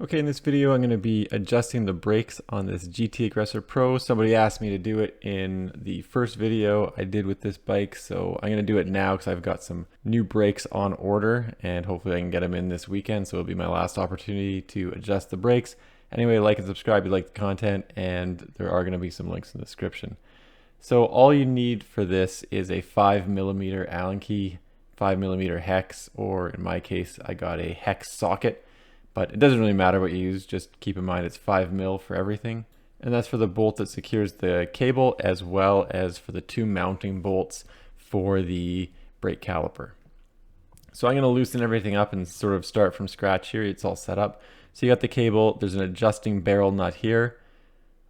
Okay, in this video I'm going to be adjusting the brakes on this GT Aggressor Pro. Somebody asked me to do it in the first video I did with this bike, so I'm going to do it now because I've got some new brakes on order and hopefully I can get them in this weekend, so it'll be my last opportunity to adjust the brakes. Anyway, like and subscribe if you like the content, and there are going to be some links in the description. So all you need for this is a 5mm Allen key, 5mm hex, or in my case I got a hex socket. But it doesn't really matter what you use, just keep in mind it's 5mm for everything. And that's for the bolt that secures the cable as well as for the two mounting bolts for the brake caliper. So I'm going to loosen everything up and sort of start from scratch here. It's all set up. So you got the cable, there's an adjusting barrel nut here.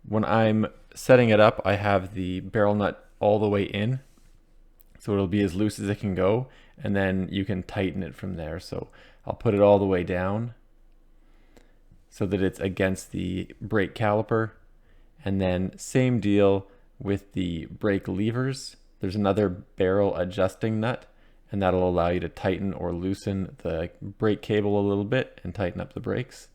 When I'm setting it up, I have the barrel nut all the way in. So it'll be as loose as it can go, and then you can tighten it from there. So I'll put it all the way down so that it's against the brake caliper. And then same deal with the brake levers. There's another barrel adjusting nut, and that'll allow you to tighten or loosen the brake cable a little bit and tighten up the brakes.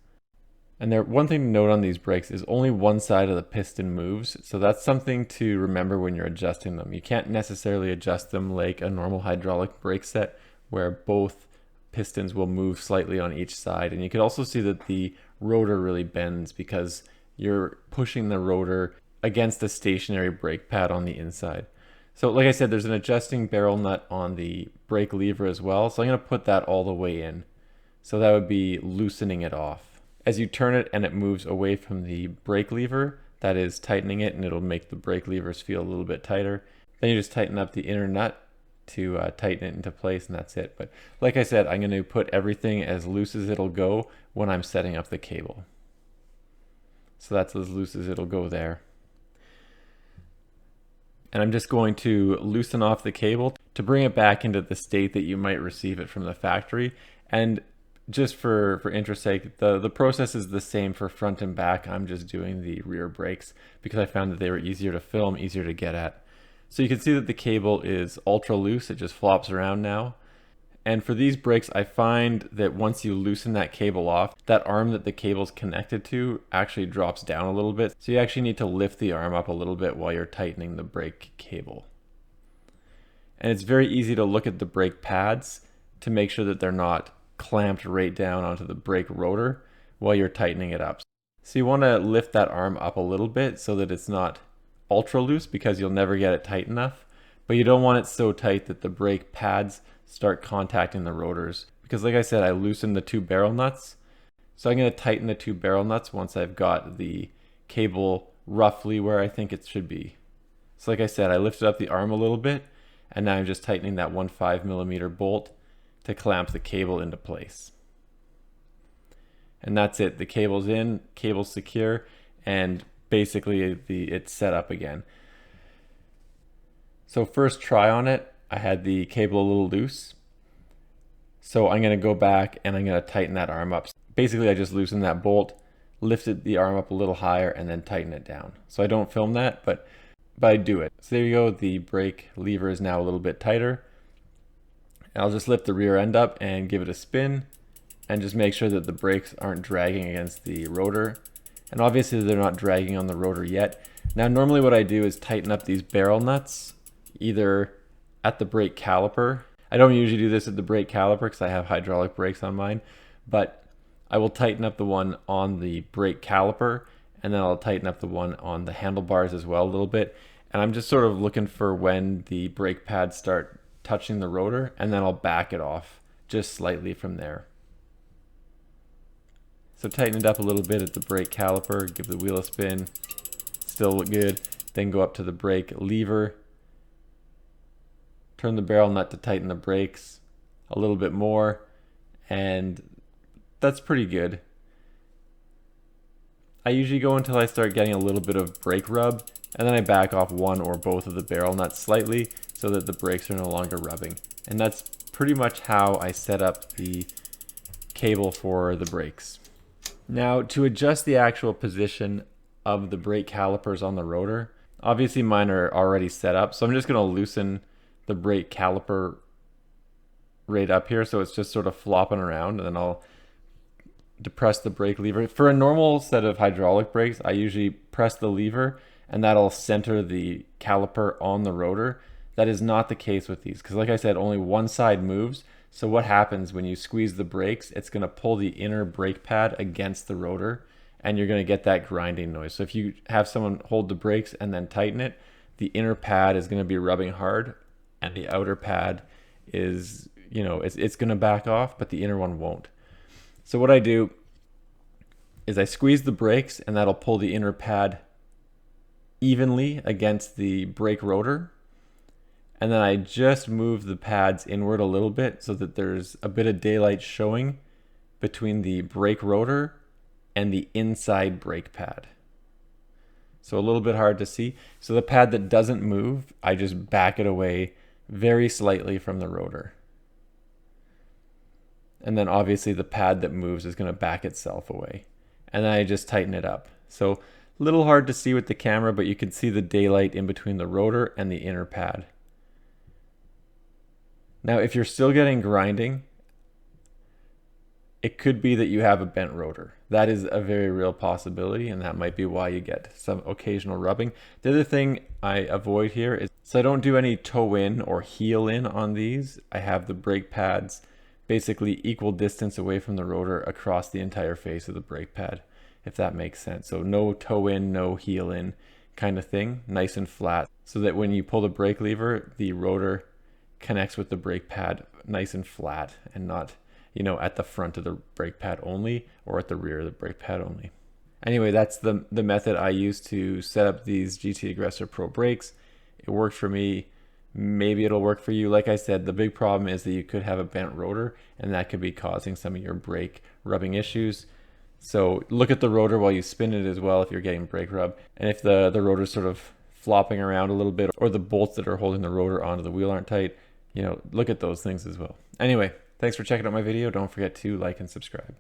And one thing to note on these brakes is only one side of the piston moves, so that's something to remember when you're adjusting them. You can't necessarily adjust them like a normal hydraulic brake set where both pistons will move slightly on each side. And you can also see that the rotor really bends because you're pushing the rotor against the stationary brake pad on the inside. So like I said, there's an adjusting barrel nut on the brake lever as well. So I'm going to put that all the way in. So that would be loosening it off. As you turn it and it moves away from the brake lever, that is tightening it, and it'll make the brake levers feel a little bit tighter. Then you just tighten up the inner nut to tighten it into place, and that's it. But like I said, I'm going to put everything as loose as it'll go when I'm setting up the cable. So that's as loose as it'll go there. And I'm just going to loosen off the cable to bring it back into the state that you might receive it from the factory. And just for interest's sake, the process is the same for front and back. I'm just doing the rear brakes because I found that they were easier to film, easier to get at. So you can see that the cable is ultra loose. It just flops around now. And for these brakes, I find that once you loosen that cable off, that arm that the cable's connected to actually drops down a little bit. So you actually need to lift the arm up a little bit while you're tightening the brake cable. And it's very easy to look at the brake pads to make sure that they're not clamped right down onto the brake rotor while you're tightening it up. So you want to lift that arm up a little bit so that it's not ultra loose, because you'll never get it tight enough, but you don't want it so tight that the brake pads start contacting the rotors, because like I said, I loosened the two barrel nuts. So I'm going to tighten the two barrel nuts once I've got the cable roughly where I think it should be. So like I said, I lifted up the arm a little bit, and now I'm just tightening that 5mm bolt to clamp the cable into place. And that's it. The cable's in, cable's secure, and basically it's set up again. So first try on it, I had the cable a little loose. So I'm going to go back and I'm going to tighten that arm up. Basically I just loosened that bolt, lifted the arm up a little higher, and then tighten it down. So I don't film that, but I do it. So there you go. The brake lever is now a little bit tighter. I'll just lift the rear end up and give it a spin and just make sure that the brakes aren't dragging against the rotor. And obviously they're not dragging on the rotor yet. Now normally what I do is tighten up these barrel nuts either at the brake caliper. I don't usually do this at the brake caliper because I have hydraulic brakes on mine, but I will tighten up the one on the brake caliper, and then I'll tighten up the one on the handlebars as well a little bit. And I'm just sort of looking for when the brake pads start touching the rotor, and then I'll back it off just slightly from there. So tighten it up a little bit at the brake caliper, give the wheel a spin, still look good. Then go up to the brake lever, turn the barrel nut to tighten the brakes a little bit more, and that's pretty good. I usually go until I start getting a little bit of brake rub, and then I back off one or both of the barrel nuts slightly so that the brakes are no longer rubbing. And that's pretty much how I set up the cable for the brakes. Now to adjust the actual position of the brake calipers on the rotor, obviously mine are already set up, so I'm just going to loosen the brake caliper right up here so it's just sort of flopping around, and then I'll depress the brake lever. For a normal set of hydraulic brakes, I usually press the lever and that'll center the caliper on the rotor. That is not the case with these because like I said, only one side moves. So what happens when you squeeze the brakes, it's going to pull the inner brake pad against the rotor and you're going to get that grinding noise. So if you have someone hold the brakes and then tighten it, the inner pad is going to be rubbing hard and the outer pad is, you know, it's going to back off, but the inner one won't. So what I do is I squeeze the brakes and that'll pull the inner pad evenly against the brake rotor. And then I just move the pads inward a little bit so that there's a bit of daylight showing between the brake rotor and the inside brake pad. So a little bit hard to see. So the pad that doesn't move, I just back it away very slightly from the rotor. And then obviously the pad that moves is going to back itself away. And then I just tighten it up. So a little hard to see with the camera, but you can see the daylight in between the rotor and the inner pad. Now, if you're still getting grinding, it could be that you have a bent rotor. That is a very real possibility, and that might be why you get some occasional rubbing. The other thing I avoid here is, so I don't do any toe in or heel in on these. I have the brake pads basically equal distance away from the rotor across the entire face of the brake pad, if that makes sense. So no toe in, no heel in kind of thing, nice and flat, so that when you pull the brake lever, the rotor connects with the brake pad nice and flat and not, you know, at the front of the brake pad only or at the rear of the brake pad only. Anyway, that's the method I use to set up these GT Aggressor Pro brakes. It worked for me. Maybe it'll work for you. Like I said, the big problem is that you could have a bent rotor and that could be causing some of your brake rubbing issues. So look at the rotor while you spin it as well if you're getting brake rub. And if the rotor's sort of flopping around a little bit or the bolts that are holding the rotor onto the wheel aren't tight, you know, look at those things as well. Anyway, thanks for checking out my video. Don't forget to like and subscribe.